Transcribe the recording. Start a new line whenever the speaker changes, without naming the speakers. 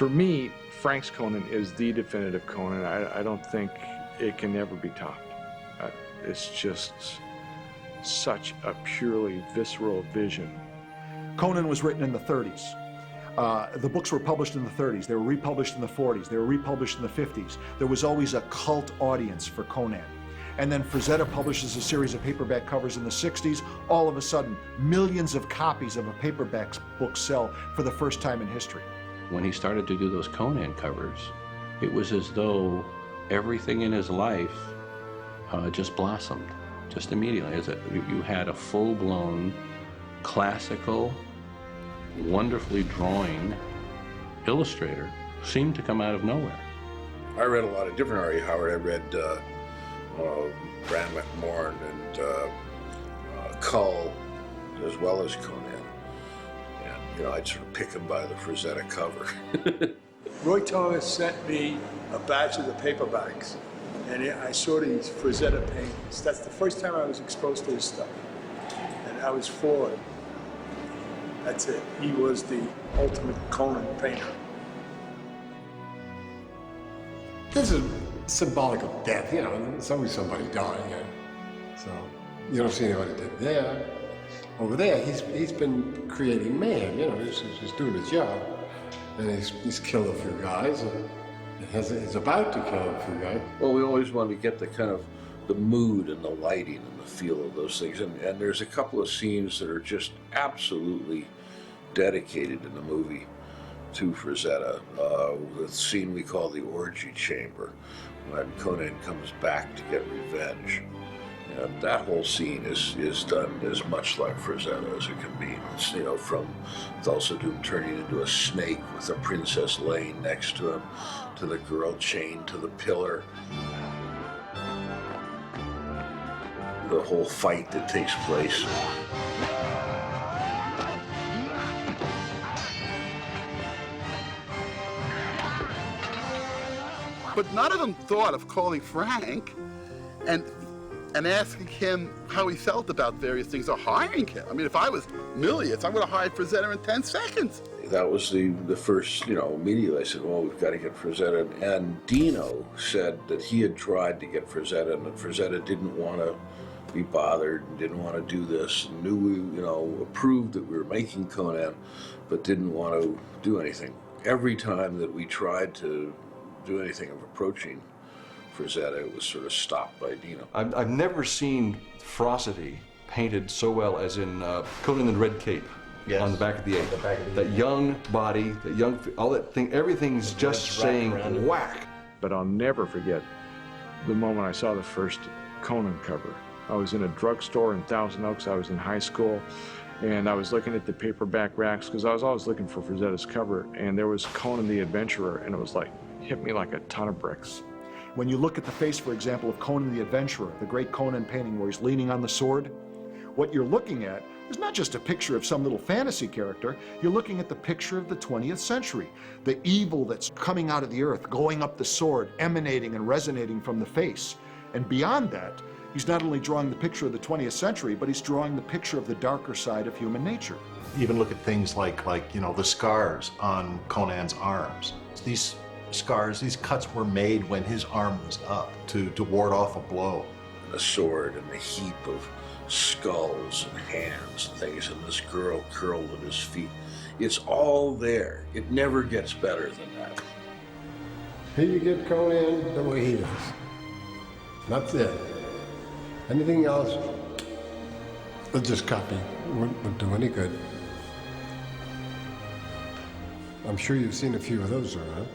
For me, Frank's Conan is the definitive Conan. I don't think it can ever be topped. It's just such a purely visceral vision.
Conan was written in the 30s. The books were published in the 30s. They were republished in the 40s. They were republished in the 50s. There was always a cult audience for Conan. And then Frazetta publishes a series of paperback covers in the 60s. All of a sudden, millions of copies of a paperback book sell for the first time in history.
When he started to do those Conan covers, it was as though everything in his life just blossomed, just immediately. You had a full-blown, classical, wonderfully drawing illustrator seemed to come out of nowhere.
I read a lot of different R.E. Howard. I read Bran McMorn and Cull, as well as Conan. And, you know, I'd sort of pick him by the Frazetta cover.
Roy Thomas sent me a batch of the paperbacks, and I saw these Frazetta paintings. That's the first time I was exposed to his stuff, and I was floored. That's it. He was the ultimate Conan painter.
This is symbolic of death, you know, it's always somebody dying. So you don't see anybody dead there. Over there, he's been creating man, you know, he's doing his job. And he's killed a few guys, and he's about to kill a few guys.
Well, we always want to get the kind of the mood and the lighting and the feel of those things. And there's a couple of scenes that are just absolutely dedicated in the movie to Frazetta. The scene we call the orgy chamber, when Conan comes back to get revenge. And that whole scene is done as much like Frazetta as it can be. It's, you know, from Thulsa-Doom turning into a snake with a princess laying next to him, to the girl chained to the pillar. The whole fight that takes place.
But none of them thought of calling Frank and asking him how he felt about various things, or hiring him. I mean, if I was Milius, I would have hired Frazetta in 10 seconds.
That was the first, you know, immediately I said, well, we've got to get Frazetta. And Dino said that he had tried to get Frazetta, and that Frazetta didn't want to be bothered, and didn't want to do this, and knew we, you know, approved that we were making Conan, but didn't want to do anything. Every time that we tried to do anything of approaching Frazetta, it was sort of stopped by Dino.
I've never seen ferocity painted so well as in Conan in the Red Cape. Yes. On the back of the ape. That young body, that young, all that thing, everything's just saying whack.
But I'll never forget the moment I saw the first Conan cover. I was in a drugstore in Thousand Oaks. I was in high school, and I was looking at the paperback racks because I was always looking for Frazetta's cover, and there was Conan the Adventurer, and it was like, hit me like a ton of bricks.
When you look at the face, for example, of Conan the Adventurer, the great Conan painting where he's leaning on the sword, what you're looking at is not just a picture of some little fantasy character, you're looking at the picture of the 20th century. The evil that's coming out of the earth, going up the sword, emanating and resonating from the face. And beyond that, he's not only drawing the picture of the 20th century, but he's drawing the picture of the darker side of human nature.
Even look at things like you know, the scars on Conan's arms. These scars, these cuts were made when his arm was up to ward off a blow.
The sword and the heap of skulls and hands and things, and this girl curled at his feet. It's all there. It never gets better than that.
Here you get Conan the way he is. That's it. Anything else, we'll just copy. Wouldn't do any good. I'm sure you've seen a few of those around.